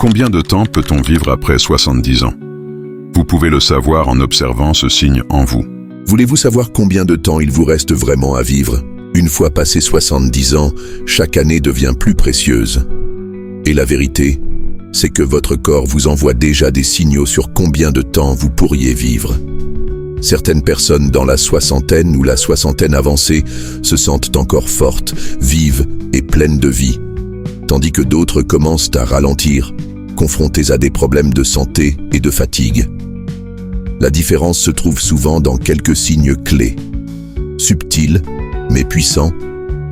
Combien de temps peut-on vivre après 70 ans? Vous pouvez le savoir en observant ce signe en vous. Voulez-vous savoir combien de temps il vous reste vraiment à vivre? Une fois passé 70 ans, chaque année devient plus précieuse. Et la vérité, c'est que votre corps vous envoie déjà des signaux sur combien de temps vous pourriez vivre. Certaines personnes dans la soixantaine ou la soixantaine avancée se sentent encore fortes, vives et pleines de vie, tandis que d'autres commencent à ralentir, confrontés à des problèmes de santé et de fatigue. La différence se trouve souvent dans quelques signes clés. Subtils, mais puissants,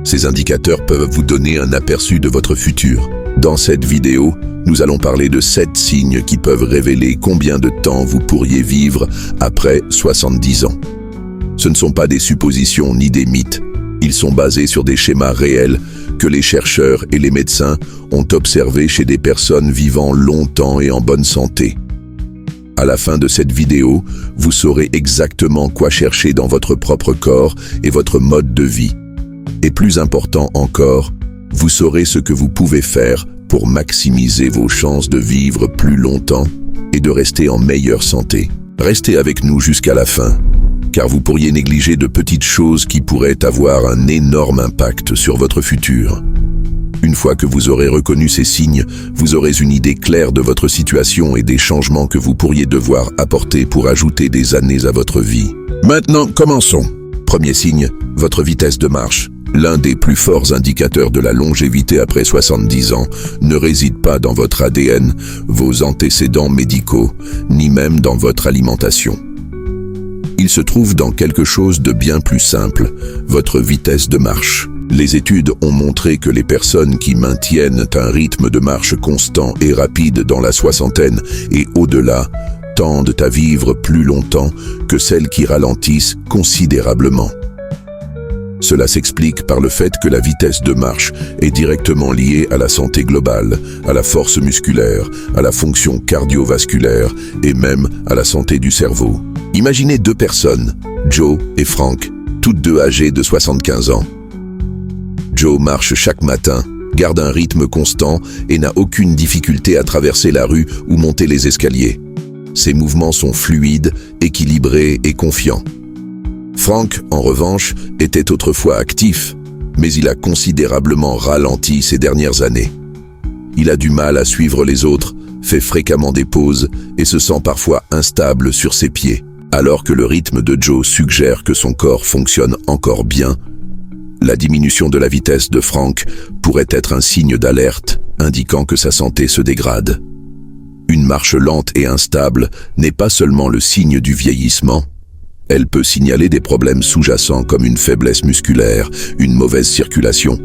ces indicateurs peuvent vous donner un aperçu de votre futur. Dans cette vidéo, nous allons parler de 7 signes qui peuvent révéler combien de temps vous pourriez vivre après 70 ans. Ce ne sont pas des suppositions ni des mythes. Ils sont basés sur des schémas réels que les chercheurs et les médecins ont observés chez des personnes vivant longtemps et en bonne santé. À la fin de cette vidéo, vous saurez exactement quoi chercher dans votre propre corps et votre mode de vie. Et plus important encore, vous saurez ce que vous pouvez faire pour maximiser vos chances de vivre plus longtemps et de rester en meilleure santé. Restez avec nous jusqu'à la fin, car vous pourriez négliger de petites choses qui pourraient avoir un énorme impact sur votre futur. Une fois que vous aurez reconnu ces signes, vous aurez une idée claire de votre situation et des changements que vous pourriez devoir apporter pour ajouter des années à votre vie. Maintenant, commençons. Premier signe, votre vitesse de marche. L'un des plus forts indicateurs de la longévité après 70 ans ne réside pas dans votre ADN, vos antécédents médicaux, ni même dans votre alimentation. Il se trouve dans quelque chose de bien plus simple, votre vitesse de marche. Les études ont montré que les personnes qui maintiennent un rythme de marche constant et rapide dans la soixantaine et au-delà tendent à vivre plus longtemps que celles qui ralentissent considérablement. Cela s'explique par le fait que la vitesse de marche est directement liée à la santé globale, à la force musculaire, à la fonction cardiovasculaire et même à la santé du cerveau. Imaginez 2 personnes, Joe et Frank, toutes 2 âgées de 75 ans. Joe marche chaque matin, garde un rythme constant et n'a aucune difficulté à traverser la rue ou monter les escaliers. Ses mouvements sont fluides, équilibrés et confiants. Frank, en revanche, était autrefois actif, mais il a considérablement ralenti ces dernières années. Il a du mal à suivre les autres, fait fréquemment des pauses et se sent parfois instable sur ses pieds. Alors que le rythme de Joe suggère que son corps fonctionne encore bien, la diminution de la vitesse de Frank pourrait être un signe d'alerte, indiquant que sa santé se dégrade. Une marche lente et instable n'est pas seulement le signe du vieillissement, elle peut signaler des problèmes sous-jacents comme une faiblesse musculaire, une mauvaise circulation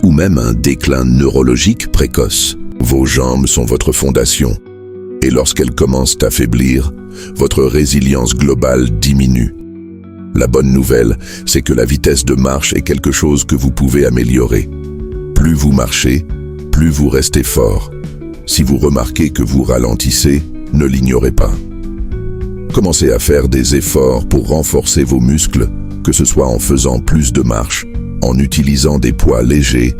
ou même un déclin neurologique précoce. Vos jambes sont votre fondation et lorsqu'elles commencent à faiblir, votre résilience globale diminue. La bonne nouvelle, c'est que la vitesse de marche est quelque chose que vous pouvez améliorer. Plus vous marchez, plus vous restez fort. Si vous remarquez que vous ralentissez, ne l'ignorez pas. Commencez à faire des efforts pour renforcer vos muscles, que ce soit en faisant plus de marches, en utilisant des poids légers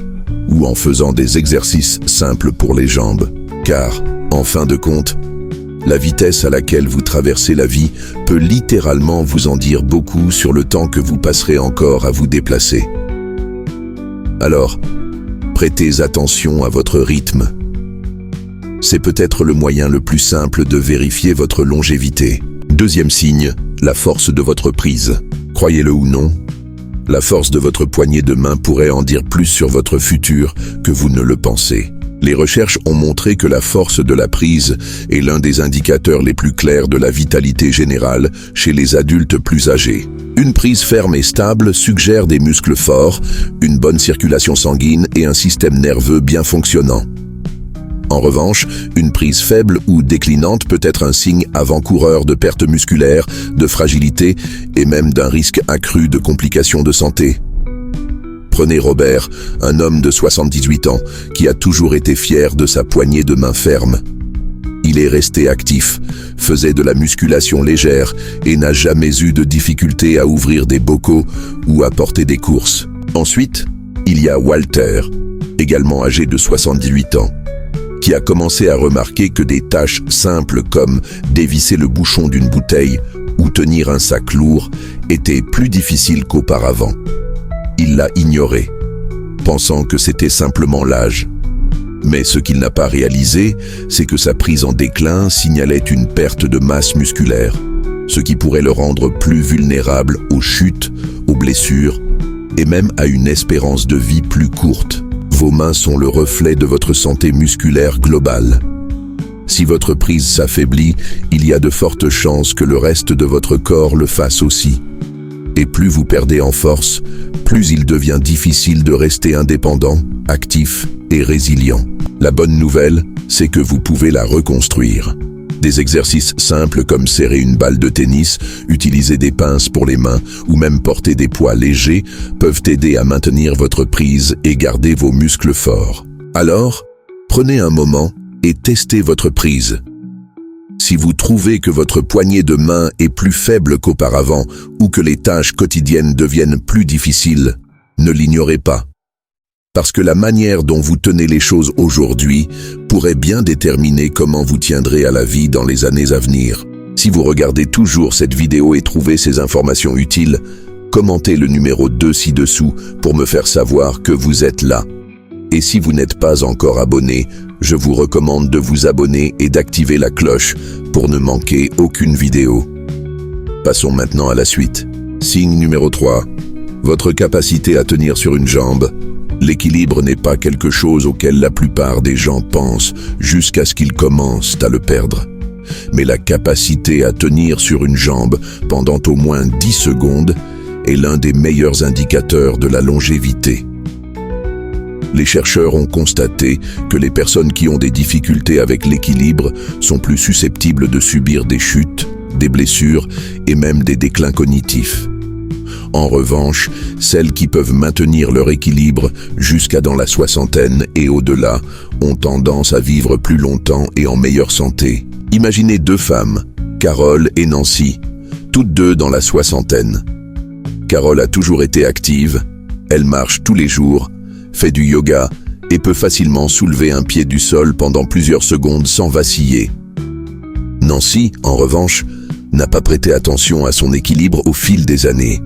ou en faisant des exercices simples pour les jambes. Car, en fin de compte, la vitesse à laquelle vous traversez la vie peut littéralement vous en dire beaucoup sur le temps que vous passerez encore à vous déplacer. Alors, prêtez attention à votre rythme. C'est peut-être le moyen le plus simple de vérifier votre longévité. Deuxième signe, la force de votre prise. Croyez-le ou non, la force de votre poignée de main pourrait en dire plus sur votre futur que vous ne le pensez. Les recherches ont montré que la force de la prise est l'un des indicateurs les plus clairs de la vitalité générale chez les adultes plus âgés. Une prise ferme et stable suggère des muscles forts, une bonne circulation sanguine et un système nerveux bien fonctionnant. En revanche, une prise faible ou déclinante peut être un signe avant-coureur de perte musculaire, de fragilité et même d'un risque accru de complications de santé. Prenez Robert, un homme de 78 ans qui a toujours été fier de sa poignée de main ferme. Il est resté actif, faisait de la musculation légère et n'a jamais eu de difficulté à ouvrir des bocaux ou à porter des courses. Ensuite, il y a Walter, également âgé de 78 ans, qui a commencé à remarquer que des tâches simples comme dévisser le bouchon d'une bouteille ou tenir un sac lourd étaient plus difficiles qu'auparavant. Il l'a ignoré, pensant que c'était simplement l'âge. Mais ce qu'il n'a pas réalisé, c'est que sa prise en déclin signalait une perte de masse musculaire, ce qui pourrait le rendre plus vulnérable aux chutes, aux blessures et même à une espérance de vie plus courte. Vos mains sont le reflet de votre santé musculaire globale. Si votre prise s'affaiblit, il y a de fortes chances que le reste de votre corps le fasse aussi. Et plus vous perdez en force, plus il devient difficile de rester indépendant, actif et résilient. La bonne nouvelle, c'est que vous pouvez la reconstruire. Des exercices simples comme serrer une balle de tennis, utiliser des pinces pour les mains ou même porter des poids légers peuvent aider à maintenir votre prise et garder vos muscles forts. Alors, prenez un moment et testez votre prise. Si vous trouvez que votre poignée de main est plus faible qu'auparavant ou que les tâches quotidiennes deviennent plus difficiles, ne l'ignorez pas. Parce que la manière dont vous tenez les choses aujourd'hui pourrait bien déterminer comment vous tiendrez à la vie dans les années à venir. Si vous regardez toujours cette vidéo et trouvez ces informations utiles, commentez le numéro 2 ci-dessous pour me faire savoir que vous êtes là. Et si vous n'êtes pas encore abonné, je vous recommande de vous abonner et d'activer la cloche pour ne manquer aucune vidéo. Passons maintenant à la suite. Signe numéro 3. Votre capacité à tenir sur une jambe. L'équilibre n'est pas quelque chose auquel la plupart des gens pensent jusqu'à ce qu'ils commencent à le perdre. Mais la capacité à tenir sur une jambe pendant au moins 10 secondes est l'un des meilleurs indicateurs de la longévité. Les chercheurs ont constaté que les personnes qui ont des difficultés avec l'équilibre sont plus susceptibles de subir des chutes, des blessures et même des déclins cognitifs. En revanche, celles qui peuvent maintenir leur équilibre jusqu'à dans la soixantaine et au-delà ont tendance à vivre plus longtemps et en meilleure santé. Imaginez 2 femmes, Carole et Nancy, toutes 2 dans la soixantaine. Carole a toujours été active, elle marche tous les jours, fait du yoga et peut facilement soulever un pied du sol pendant plusieurs secondes sans vaciller. Nancy, en revanche, n'a pas prêté attention à son équilibre au fil des années.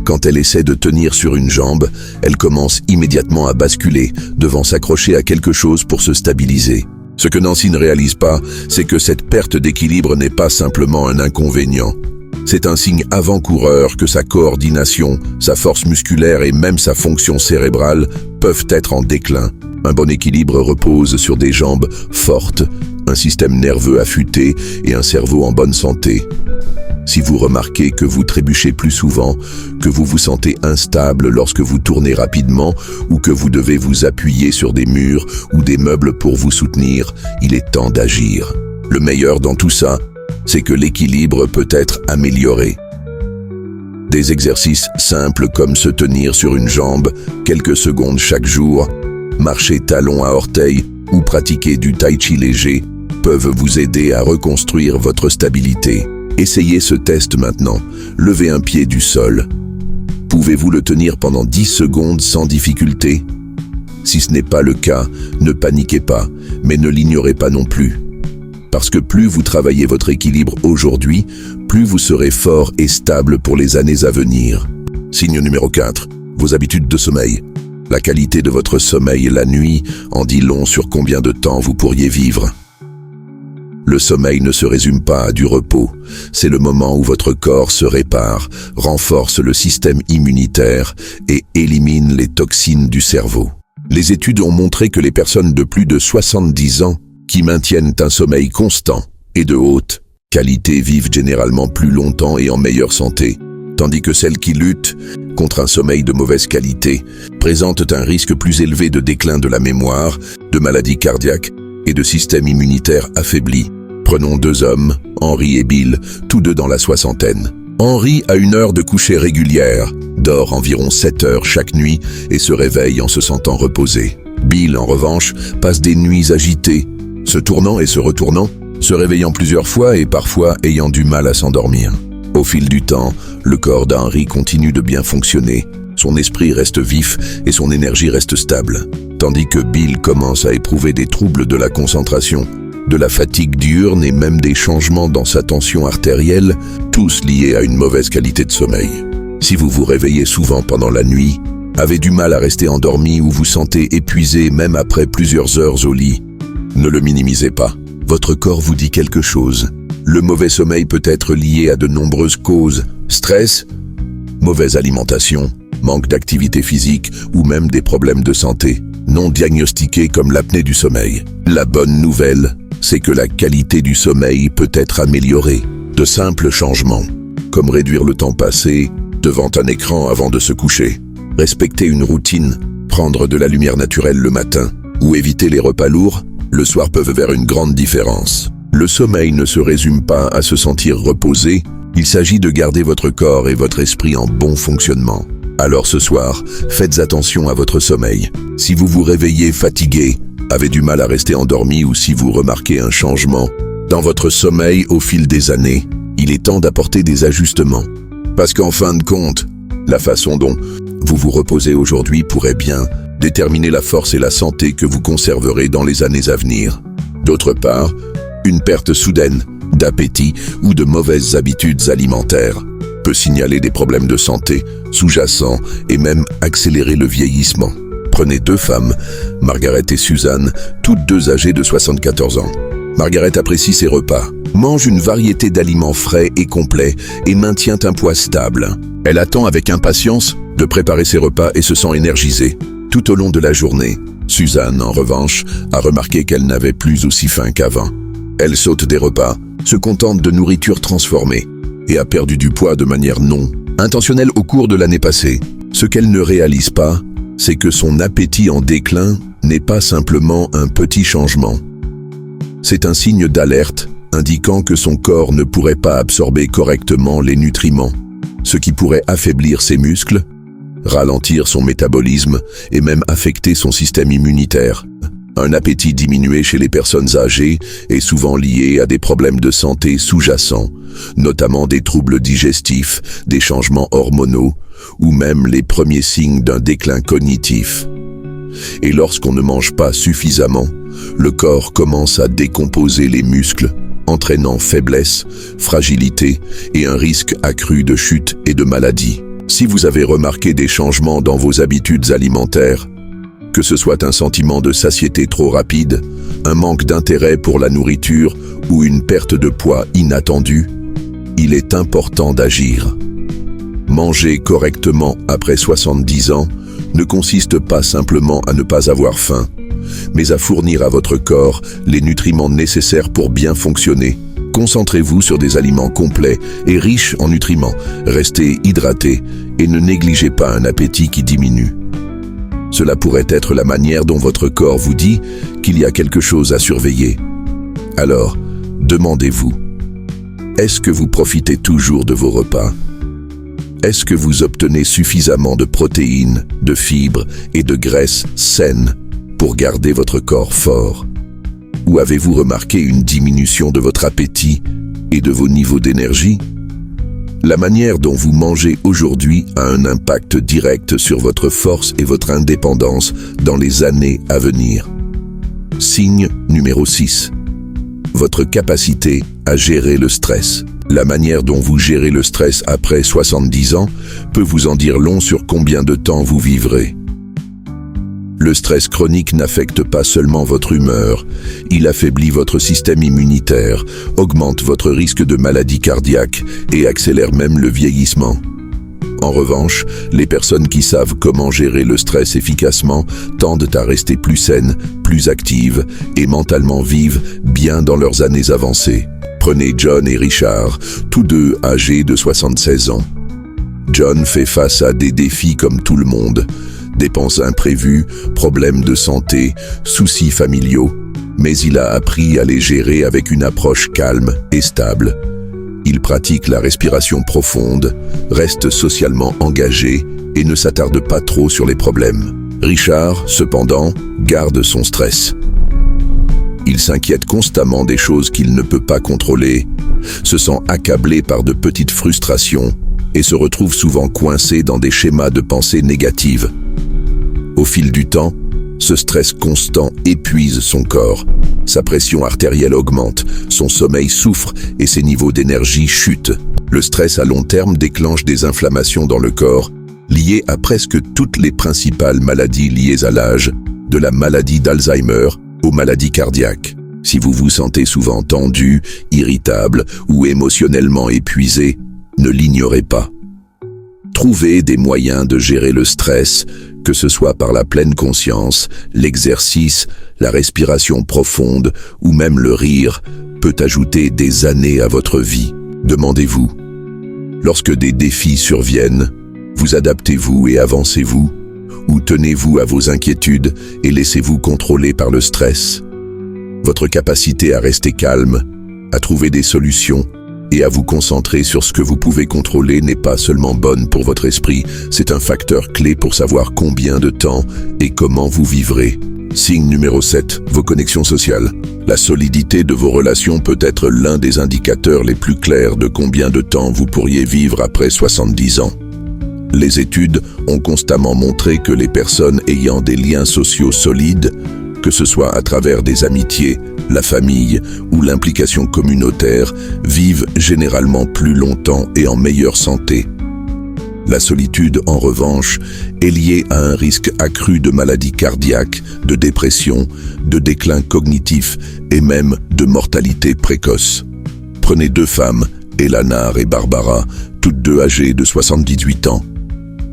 Quand elle essaie de tenir sur une jambe, elle commence immédiatement à basculer, devant s'accrocher à quelque chose pour se stabiliser. Ce que Nancy ne réalise pas, c'est que cette perte d'équilibre n'est pas simplement un inconvénient. C'est un signe avant-coureur que sa coordination, sa force musculaire et même sa fonction cérébrale peuvent être en déclin. Un bon équilibre repose sur des jambes fortes, un système nerveux affûté et un cerveau en bonne santé. Si vous remarquez que vous trébuchez plus souvent, que vous vous sentez instable lorsque vous tournez rapidement ou que vous devez vous appuyer sur des murs ou des meubles pour vous soutenir, il est temps d'agir. Le meilleur dans tout ça, c'est que l'équilibre peut être amélioré. Des exercices simples comme se tenir sur une jambe quelques secondes chaque jour, marcher talon à orteil ou pratiquer du tai chi léger peuvent vous aider à reconstruire votre stabilité. Essayez ce test maintenant. Levez un pied du sol. Pouvez-vous le tenir pendant 10 secondes sans difficulté? Si ce n'est pas le cas, ne paniquez pas, mais ne l'ignorez pas non plus. Parce que plus vous travaillez votre équilibre aujourd'hui, plus vous serez fort et stable pour les années à venir. Signe numéro 4. Vos habitudes de sommeil. La qualité de votre sommeil la nuit en dit long sur combien de temps vous pourriez vivre. Le sommeil ne se résume pas à du repos. C'est le moment où votre corps se répare, renforce le système immunitaire et élimine les toxines du cerveau. Les études ont montré que les personnes de plus de 70 ans qui maintiennent un sommeil constant et de haute qualité vivent généralement plus longtemps et en meilleure santé, tandis que celles qui luttent contre un sommeil de mauvaise qualité présentent un risque plus élevé de déclin de la mémoire, de maladies cardiaques et de système immunitaire affaibli. Prenons 2 hommes, Henri et Bill, tous 2 dans la soixantaine. Henri a une heure de coucher régulière, dort environ 7 heures chaque nuit et se réveille en se sentant reposé. Bill, en revanche, passe des nuits agitées, se tournant et se retournant, se réveillant plusieurs fois et parfois ayant du mal à s'endormir. Au fil du temps, le corps d'Henri continue de bien fonctionner, son esprit reste vif et son énergie reste stable, tandis que Bill commence à éprouver des troubles de la concentration, de la fatigue diurne et même des changements dans sa tension artérielle, tous liés à une mauvaise qualité de sommeil. Si vous vous réveillez souvent pendant la nuit, avez du mal à rester endormi ou vous sentez épuisé même après plusieurs heures au lit, ne le minimisez pas. Votre corps vous dit quelque chose. Le mauvais sommeil peut être lié à de nombreuses causes: stress, mauvaise alimentation, manque d'activité physique ou même des problèmes de santé non diagnostiqués comme l'apnée du sommeil. La bonne nouvelle, c'est que la qualité du sommeil peut être améliorée. De simples changements, comme réduire le temps passé devant un écran avant de se coucher, respecter une routine, prendre de la lumière naturelle le matin ou éviter les repas lourds le soir peuvent faire une grande différence. Le sommeil ne se résume pas à se sentir reposé, il s'agit de garder votre corps et votre esprit en bon fonctionnement. Alors ce soir, faites attention à votre sommeil. Si vous vous réveillez fatigué, avez du mal à rester endormi ou si vous remarquez un changement dans votre sommeil au fil des années, il est temps d'apporter des ajustements. Parce qu'en fin de compte, la façon dont vous vous reposez aujourd'hui pourrait bien déterminer la force et la santé que vous conserverez dans les années à venir. D'autre part, une perte soudaine d'appétit ou de mauvaises habitudes alimentaires peut signaler des problèmes de santé sous-jacents et même accélérer le vieillissement. Prenez deux femmes, Margaret et Suzanne, toutes deux âgées de 74 ans. Margaret apprécie ses repas, mange une variété d'aliments frais et complets et maintient un poids stable. Elle attend avec impatience de préparer ses repas et se sent énergisée tout au long de la journée. Suzanne, en revanche, a remarqué qu'elle n'avait plus aussi faim qu'avant. Elle saute des repas, se contente de nourriture transformée et a perdu du poids de manière non intentionnelle au cours de l'année passée. Ce qu'elle ne réalise pas, c'est que son appétit en déclin n'est pas simplement un petit changement. C'est un signe d'alerte indiquant que son corps ne pourrait pas absorber correctement les nutriments, ce qui pourrait affaiblir ses muscles, ralentir son métabolisme et même affecter son système immunitaire. Un appétit diminué chez les personnes âgées est souvent lié à des problèmes de santé sous-jacents, notamment des troubles digestifs, des changements hormonaux ou même les premiers signes d'un déclin cognitif. Et lorsqu'on ne mange pas suffisamment, le corps commence à décomposer les muscles, entraînant faiblesse, fragilité et un risque accru de chute et de maladie. Si vous avez remarqué des changements dans vos habitudes alimentaires, que ce soit un sentiment de satiété trop rapide, un manque d'intérêt pour la nourriture ou une perte de poids inattendue, il est important d'agir. Manger correctement après 70 ans ne consiste pas simplement à ne pas avoir faim, mais à fournir à votre corps les nutriments nécessaires pour bien fonctionner. Concentrez-vous sur des aliments complets et riches en nutriments, restez hydraté et ne négligez pas un appétit qui diminue. Cela pourrait être la manière dont votre corps vous dit qu'il y a quelque chose à surveiller. Alors, demandez-vous, est-ce que vous profitez toujours de vos repas? Est-ce que vous obtenez suffisamment de protéines, de fibres et de graisses saines pour garder votre corps fort? Ou avez-vous remarqué une diminution de votre appétit et de vos niveaux d'énergie? La manière dont vous mangez aujourd'hui a un impact direct sur votre force et votre indépendance dans les années à venir. Signe numéro 6. Votre capacité à gérer le stress. La manière dont vous gérez le stress après 70 ans peut vous en dire long sur combien de temps vous vivrez. Le stress chronique n'affecte pas seulement votre humeur, il affaiblit votre système immunitaire, augmente votre risque de maladie cardiaque et accélère même le vieillissement. En revanche, les personnes qui savent comment gérer le stress efficacement tendent à rester plus saines, plus actives et mentalement vives bien dans leurs années avancées. Prenez John et Richard, tous deux âgés de 76 ans. John fait face à des défis comme tout le monde, dépenses imprévues, problèmes de santé, soucis familiaux, mais il a appris à les gérer avec une approche calme et stable. Il pratique la respiration profonde, reste socialement engagé et ne s'attarde pas trop sur les problèmes. Richard, cependant, garde son stress. Il s'inquiète constamment des choses qu'il ne peut pas contrôler, se sent accablé par de petites frustrations et se retrouve souvent coincé dans des schémas de pensée négatives. Au fil du temps, Ce stress constant épuise son corps. Sa pression artérielle augmente, son sommeil souffre et ses niveaux d'énergie chutent. Le stress à long terme déclenche des inflammations dans le corps, liées à presque toutes les principales maladies liées à l'âge, de la maladie d'Alzheimer aux maladies cardiaques. Si vous vous sentez souvent tendu, irritable ou émotionnellement épuisé, ne l'ignorez pas. Trouvez des moyens de gérer le stress, que ce soit par la pleine conscience, l'exercice, la respiration profonde ou même le rire, peut ajouter des années à votre vie. Demandez-vous, lorsque des défis surviennent, vous adaptez-vous et avancez-vous, ou tenez-vous à vos inquiétudes et laissez-vous contrôler par le stress? Votre capacité à rester calme, à trouver des solutions et à vous concentrer sur ce que vous pouvez contrôler n'est pas seulement bonne pour votre esprit, c'est un facteur clé pour savoir combien de temps et comment vous vivrez. Signe numéro 7, vos connexions sociales. La solidité de vos relations peut être l'un des indicateurs les plus clairs de combien de temps vous pourriez vivre après 70 ans. Les études ont constamment montré que les personnes ayant des liens sociaux solides, que ce soit à travers des amitiés, la famille ou l'implication communautaire, vivent généralement plus longtemps et en meilleure santé. La solitude, en revanche, est liée à un risque accru de maladies cardiaques, de dépression, de déclin cognitif et même de mortalité précoce. Prenez 2 femmes, Elanar et Barbara, toutes 2 âgées de 78 ans.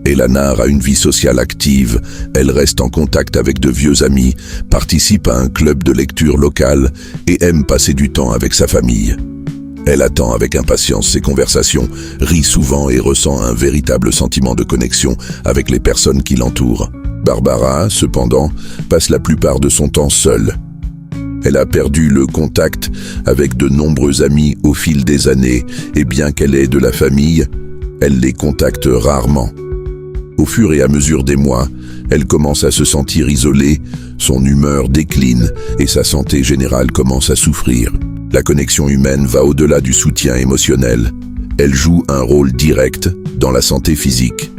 Elanar a une vie sociale active, elle reste en contact avec de vieux amis, participe à un club de lecture local et aime passer du temps avec sa famille. Elle attend avec impatience ses conversations, rit souvent et ressent un véritable sentiment de connexion avec les personnes qui l'entourent. Barbara, cependant, passe la plupart de son temps seule. Elle a perdu le contact avec de nombreux amis au fil des années et bien qu'elle ait de la famille, elle les contacte rarement. Au fur et à mesure des mois, elle commence à se sentir isolée, son humeur décline et sa santé générale commence à souffrir. La connexion humaine va au-delà du soutien émotionnel. Elle joue un rôle direct dans la santé physique.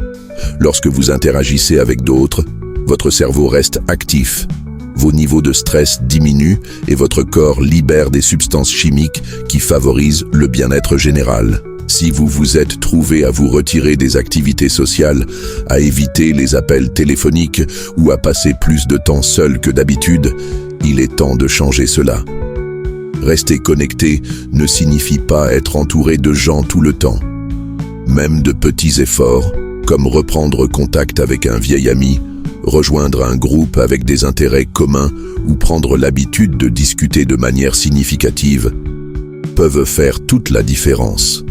Lorsque vous interagissez avec d'autres, votre cerveau reste actif. Vos niveaux de stress diminuent et votre corps libère des substances chimiques qui favorisent le bien-être général. Si vous vous êtes trouvé à vous retirer des activités sociales, à éviter les appels téléphoniques ou à passer plus de temps seul que d'habitude, il est temps de changer cela. Rester connecté ne signifie pas être entouré de gens tout le temps. Même de petits efforts, comme reprendre contact avec un vieil ami, rejoindre un groupe avec des intérêts communs ou prendre l'habitude de discuter de manière significative, peuvent faire toute la différence.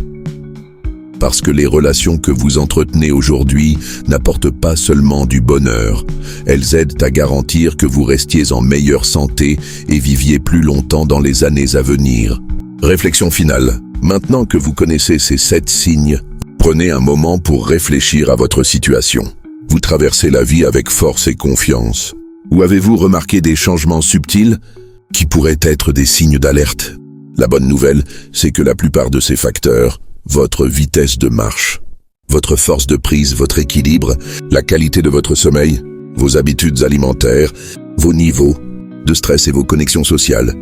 Parce que les relations que vous entretenez aujourd'hui n'apportent pas seulement du bonheur, elles aident à garantir que vous restiez en meilleure santé et viviez plus longtemps dans les années à venir. Réflexion finale. Maintenant que vous connaissez ces 7 signes, prenez un moment pour réfléchir à votre situation. Vous traversez la vie avec force et confiance. Ou avez-vous remarqué des changements subtils qui pourraient être des signes d'alerte? La bonne nouvelle, c'est que la plupart de ces facteurs, votre vitesse de marche, votre force de prise, votre équilibre, la qualité de votre sommeil, vos habitudes alimentaires, vos niveaux de stress et vos connexions sociales,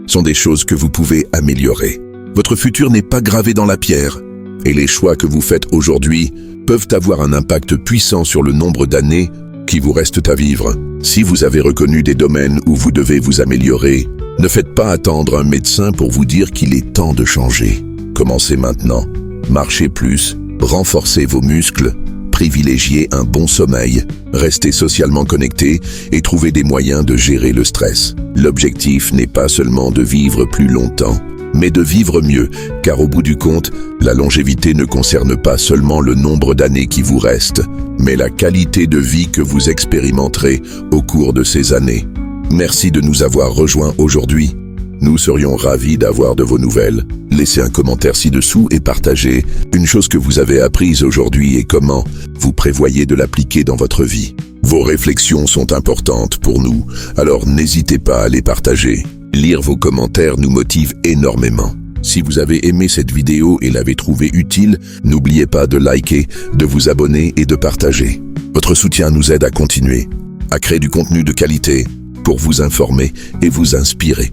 sont des choses que vous pouvez améliorer. Votre futur n'est pas gravé dans la pierre, et les choix que vous faites aujourd'hui peuvent avoir un impact puissant sur le nombre d'années qui vous restent à vivre. Si vous avez reconnu des domaines où vous devez vous améliorer, ne faites pas attendre un médecin pour vous dire qu'il est temps de changer. Commencez maintenant. Marchez plus, renforcez vos muscles, privilégiez un bon sommeil, restez socialement connecté et trouvez des moyens de gérer le stress. L'objectif n'est pas seulement de vivre plus longtemps, mais de vivre mieux, car au bout du compte, la longévité ne concerne pas seulement le nombre d'années qui vous restent, mais la qualité de vie que vous expérimenterez au cours de ces années. Merci de nous avoir rejoints aujourd'hui. Nous serions ravis d'avoir de vos nouvelles. Laissez un commentaire ci-dessous et partagez une chose que vous avez apprise aujourd'hui et comment vous prévoyez de l'appliquer dans votre vie. Vos réflexions sont importantes pour nous, alors n'hésitez pas à les partager. Lire vos commentaires nous motive énormément. Si vous avez aimé cette vidéo et l'avez trouvée utile, n'oubliez pas de liker, de vous abonner et de partager. Votre soutien nous aide à continuer. à créer du contenu de qualité pour vous informer et vous inspirer.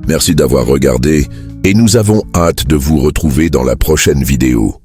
Merci d'avoir regardé et nous avons hâte de vous retrouver dans la prochaine vidéo.